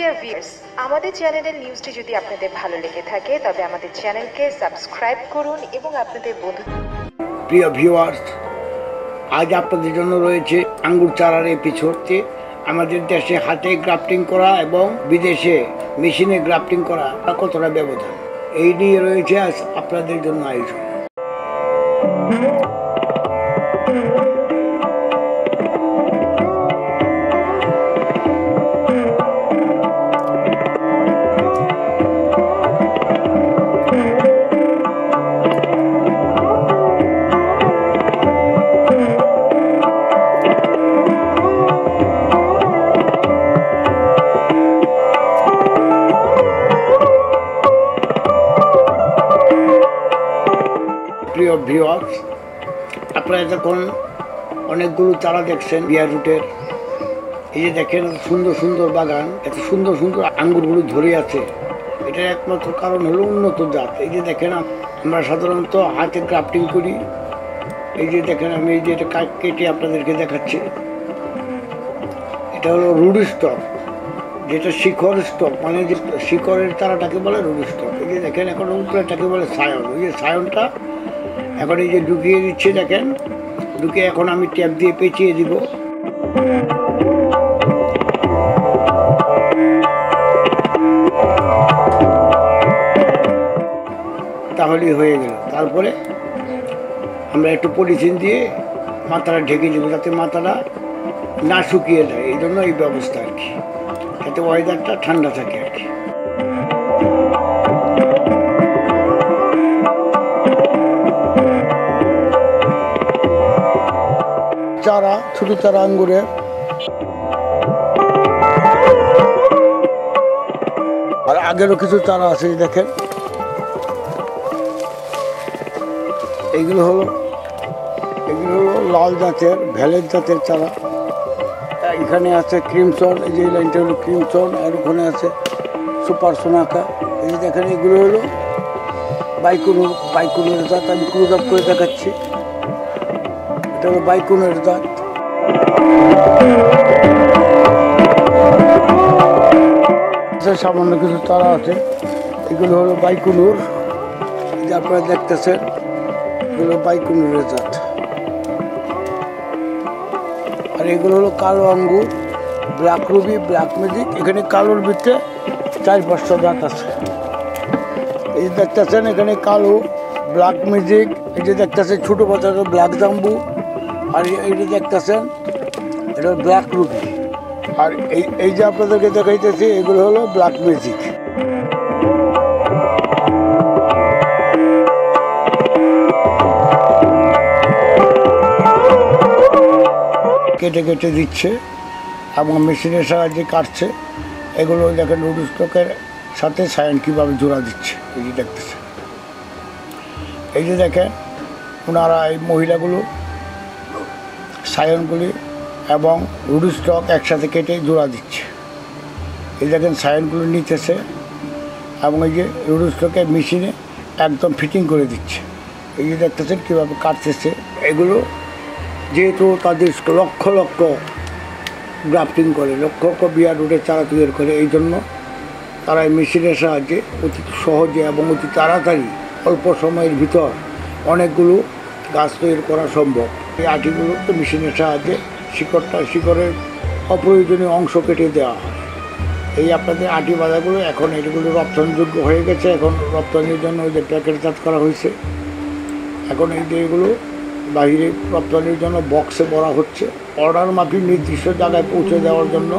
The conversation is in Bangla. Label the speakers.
Speaker 1: ডিয়ার ভিউয়ার্স, আমাদের চ্যানেলের নিউজটি যদি আপনাদের ভালো লেগে থাকে তবে আমাদের চ্যানেলকে সাবস্ক্রাইব করুন এবং আপনাদের বন্ধু।
Speaker 2: প্রিয় ভিউয়ার্স, আজ আপনাদের জন্য রয়েছে আঙ্গুর চারার এপিসোডটি। আমাদের দেশে হাতে গ্রাফটিং করা এবং বিদেশে মেশিনে গ্রাফটিং করা কতটা ব্যবধান, এই নিয়ে রয়েছে আজ আপনাদের জন্য আয়োজন। প্রিয় ভিউয়ার্স, আপনারা যখন অনেকগুলো চারা দেখছেন বিয়ার রুটের, এই যে দেখেন সুন্দর সুন্দর বাগান, এত সুন্দর সুন্দর আঙ্গুরগুলো ধরে আছে, এটার একমাত্র কারণ হলো উন্নত জাত। এই যে দেখেন আমরা সাধারণত হাতে গ্রাফটিং করি। এই যে দেখেন আমি এই যে এটা কেটে আপনাদেরকে দেখাচ্ছি, এটা হলো রুট স্টক, যেটা শিখর স্টক, মানে যে শিখরের চারাটাকে বলে রুট স্টক। এই যে দেখেন এখন উপরেটাকে বলে সায়ন। ওই যে সায়নটা এখন এই যে ঢুকিয়ে দিচ্ছে, দেখেন ঢুকিয়ে এখন আমি ট্যাপ দিয়ে পেঁচিয়ে দিব। তাহলেই হয়ে গেল। তারপরে আমরা একটু পলিথিন দিয়ে মাথাটা ঢেকে দেবো যাতে মাথাটা না শুকিয়ে যায়, এই জন্য এই ব্যবস্থা আর কি, যাতে ওয়েদারটা ঠান্ডা থাকে আর কি। চারা, ছোট চারা আঙ্গুরের, আর আগেরও কিছু চারা আছে দেখেন। এগুলো হলো লাল জাতের ভ্যালেট জাতের চারা। এখানে আছে ক্রিমসন, এই যে লাইনটা হলো ক্রিমসন, আর ওখানে আছে সুপার সোনাকা। এই যে দেখেন এগুলো হলো বাইকুনের জাত। আমি ক্লোজ আপ করে দেখাচ্ছি, এটা হলো বাইকুনের জাত। সামান্য কিছু চারা আছে, এগুলো হলো বাইকুনুর, যে আপনারা দেখতেছেন এগুলো বাইকুনুরের জাত। আর এগুলো হলো কালো আঙ্গুর, ব্ল্যাক রুবি, ব্ল্যাক ম্যাজিক। এখানে কালোর ভিতরে 4-5টা জাত আছে। এই যে দেখতেছেন এখানে কালো, ব্ল্যাক ম্যাজিক, এই যে দেখতেছেন ছোটো বাচ্চাটা ব্ল্যাক জাম্বু, আর এই যে দেখতেছেন এটা ব্ল্যাক রুবি। আর এই যে আপনাদেরকে দেখাইতেছি এগুলো হলো ব্ল্যাক ম্যাজিক। কেটে কেটে দিচ্ছে এবং মেশিনের সাহায্যে কাটছে। এগুলো দেখেন রুট স্টকের সাথে সায়ন কীভাবে জোড়া দিচ্ছে, এই যে দেখতেছে। এই যে দেখেন ওনারা এই মহিলাগুলো সায়নগুলি এবং রুট স্টক একসাথে কেটে জোড়া দিচ্ছে। এই দেখেন সায়নগুলো নিতেছে এবং এই যে রুট স্টকের মেশিনে একদম ফিটিং করে দিচ্ছে। এই যে দেখতেছেন কীভাবে কাটতেছে। এগুলো যেহেতু তাদের লক্ষ লক্ষ গ্রাফটিং করে, লক্ষ লক্ষ বিয়ার রুটের চারা তৈরি করে, এই জন্য তারা এই মেশিনের সাহায্যে অতি সহজে এবং অতি তাড়াতাড়ি অল্প সময়ের ভিতর অনেকগুলো গাছ তৈরি করা সম্ভব। এই আটিগুলো তো মেশিনের সাহায্যে শিকড়ের অপ্রয়োজনীয় অংশ কেটে দেওয়া হয়। এই আপনাদের আটি বাজারগুলো এখন এগুলো রপ্তানিযোগ্য হয়ে গেছে। এখন রপ্তানির জন্য যে প্যাকেটজাত করা হয়েছে, এখন এই যে এগুলো বাইরে রপ্তানির জন্য বক্সে ভরা হচ্ছে, অর্ডার মাফিক নির্দিষ্ট জায়গায় পৌঁছে দেওয়ার জন্য।